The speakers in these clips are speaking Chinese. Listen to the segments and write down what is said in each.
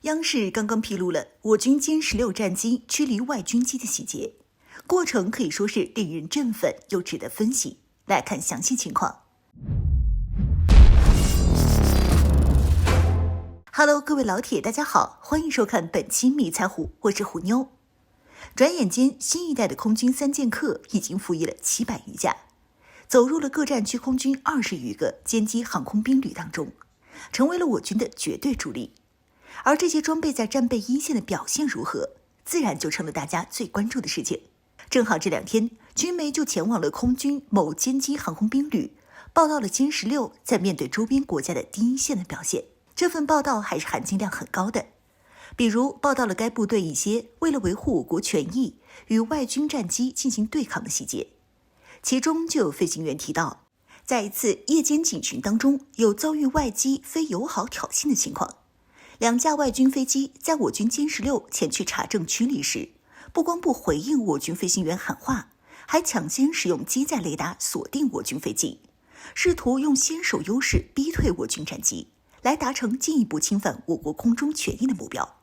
央视刚刚披露了我军歼16战机驱离外军机的细节，过程可以说是令人振奋又值得分析。来看详细情况。Hello， 各位老铁，大家好，欢迎收看本期迷彩虎，我是虎妞。转眼间，新一代的空军三剑客已经服役了700余架，走入了各战区空军20余个歼击航空兵旅当中，成为了我军的绝对主力。而这些装备在战备一线的表现如何，自然就成了大家最关注的事情。正好这2天，军媒就前往了空军某歼击航空兵旅，报道了歼16在面对周边国家的第一线的表现。这份报道还是含金量很高的，比如报道了该部队一些为了维护我国权益与外军战机进行对抗的细节。其中就有飞行员提到，在一次夜间警巡当中，有遭遇外机非友好挑衅的情况。2架外军飞机在我军歼16前去查证驱离时，不光不回应我军飞行员喊话，还抢先使用机载雷达锁定我军飞机，试图用先手优势逼退我军战机，来达成进一步侵犯我国空中权益的目标。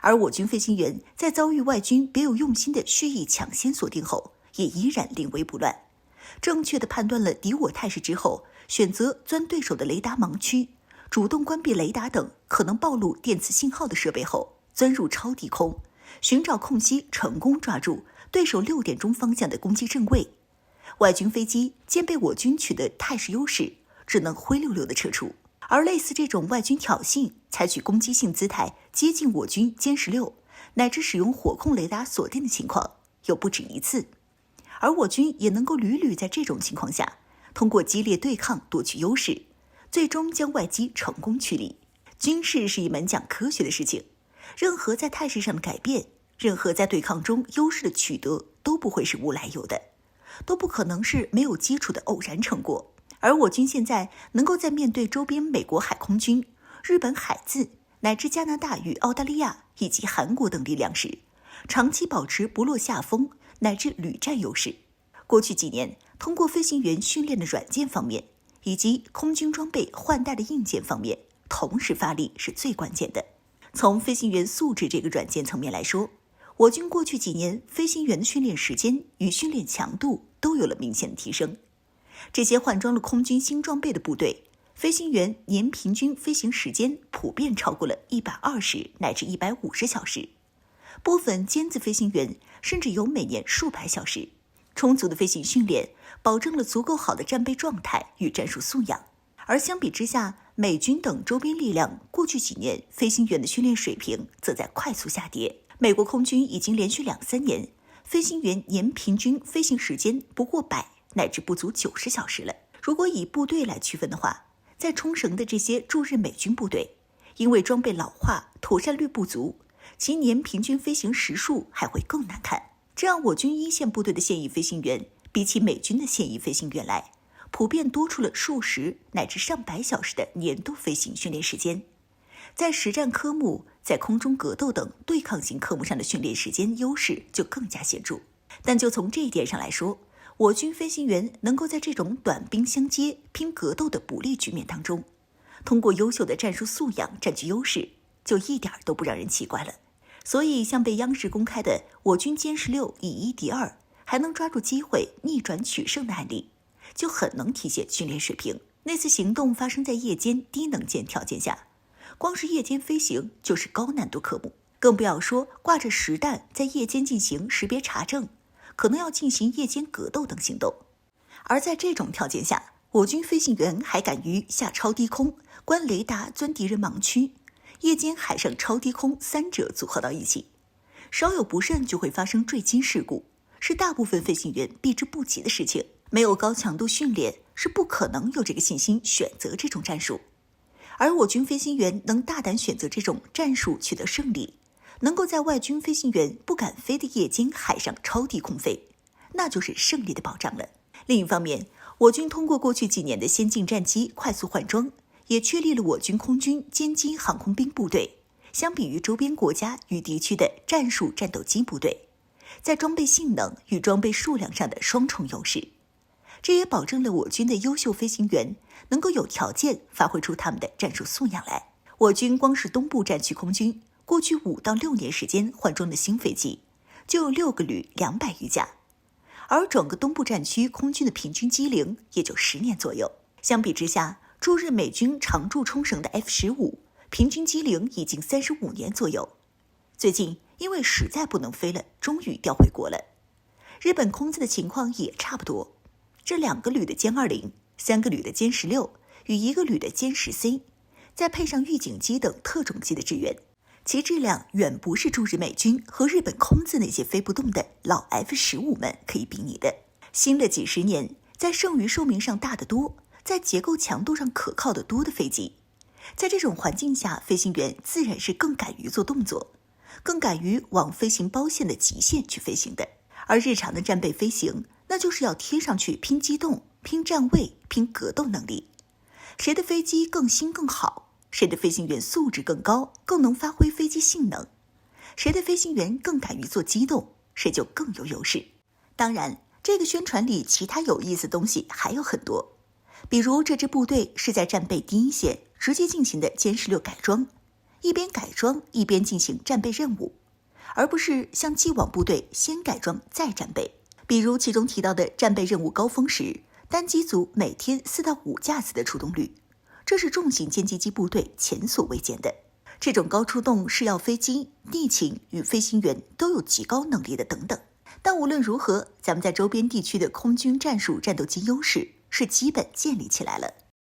而我军飞行员在遭遇外军别有用心的蓄意抢先锁定后，也依然临危不乱，正确地判断了敌我态势之后，选择钻对手的雷达盲区，主动关闭雷达等可能暴露电磁信号的设备后，钻入超低空，寻找空隙，成功抓住对手6点钟方向的攻击正位。外军飞机见被我军取得态势优势，只能灰溜溜地撤出。而类似这种外军挑衅，采取攻击性姿态接近我军歼16，乃至使用火控雷达锁定的情况，有不止一次。而我军也能够屡屡在这种情况下，通过激烈对抗夺取优势，最终将外机成功驱离。军事是一门讲科学的事情，任何在态势上的改变，任何在对抗中优势的取得，都不会是无来由的，都不可能是没有基础的偶然成果。而我军现在能够在面对周边美国海空军、日本海自乃至加拿大与澳大利亚以及韩国等力量时，长期保持不落下风乃至屡战优势。过去几年，通过飞行员训练的软件方面，以及空军装备换代的硬件方面，同时发力是最关键的。从飞行员素质这个软件层面来说，我军过去几年飞行员的训练时间与训练强度都有了明显的提升。这些换装了空军新装备的部队，飞行员年平均飞行时间普遍超过了120乃至150小时，部分尖子飞行员甚至有每年数百小时。充足的飞行训练保证了足够好的战备状态与战术素养。而相比之下，美军等周边力量过去几年飞行员的训练水平则在快速下跌。美国空军已经连续2-3年飞行员年平均飞行时间不过100乃至不足90小时了。如果以部队来区分的话，在冲绳的这些驻日美军部队，因为装备老化、妥善率不足，其年平均飞行时数还会更难看。这让我军一线部队的现役飞行员比起美军的现役飞行员来，普遍多出了数十乃至上百小时的年度飞行训练时间。在实战科目、在空中格斗等对抗型科目上的训练时间优势就更加显著。但就从这一点上来说，我军飞行员能够在这种短兵相接、拼格斗的不利局面当中，通过优秀的战术素养占据优势，就一点都不让人奇怪了。所以像被央视公开的我军歼16以1敌2，还能抓住机会逆转取胜的案例，就很能体现训练水平。那次行动发生在夜间低能见条件下，光是夜间飞行就是高难度科目，更不要说挂着实弹在夜间进行识别查证，可能要进行夜间格斗等行动。而在这种条件下，我军飞行员还敢于下超低空、关雷达、钻敌人盲区，夜间海上超低空3者组合到一起，稍有不慎就会发生坠机事故，是大部分飞行员避之不及的事情。没有高强度训练，是不可能有这个信心选择这种战术。而我军飞行员能大胆选择这种战术取得胜利，能够在外军飞行员不敢飞的夜间海上超低空飞，那就是胜利的保障了。另一方面，我军通过过去几年的先进战机快速换装，也确立了我军空军歼击航空兵部队相比于周边国家与地区的战术战斗机部队，在装备性能与装备数量上的双重优势。这也保证了我军的优秀飞行员能够有条件发挥出他们的战术素养来。我军光是东部战区空军，过去5到6年时间换装的新飞机就有6个旅200余架，而整个东部战区空军的平均机龄也就10年左右。相比之下，驻日美军常驻冲绳的 F-15平均机龄已经35年左右。最近因为实在不能飞了，终于调回国了。日本空自的情况也差不多，这2个旅的歼20、3个旅的歼16与1个旅的歼10C，再配上预警机等特种机的支援，其质量远不是驻日美军和日本空自那些飞不动的老 F-15们可以比拟的。新的几十年，在剩余寿命上大得多，在结构强度上可靠得多的飞机，在这种环境下，飞行员自然是更敢于做动作，更敢于往飞行包线的极限去飞行的。而日常的战备飞行，那就是要贴上去拼机动、拼站位、拼格斗能力。谁的飞机更新更好，谁的飞行员素质更高，更能发挥飞机性能，谁的飞行员更敢于做机动，谁就更有优势。当然，这个宣传里其他有意思的东西还有很多，比如这支部队是在战备第一线直接进行的歼16改装，一边改装一边进行战备任务，而不是像既往部队先改装再战备。比如其中提到的战备任务高峰时，单机组每天4到5架次的出动率，这是重型歼击机部队前所未见的。这种高出动是要飞机、地勤与飞行员都有极高能力的等等。但无论如何，咱们在周边地区的空军战术战斗机优势是基本建立起来了。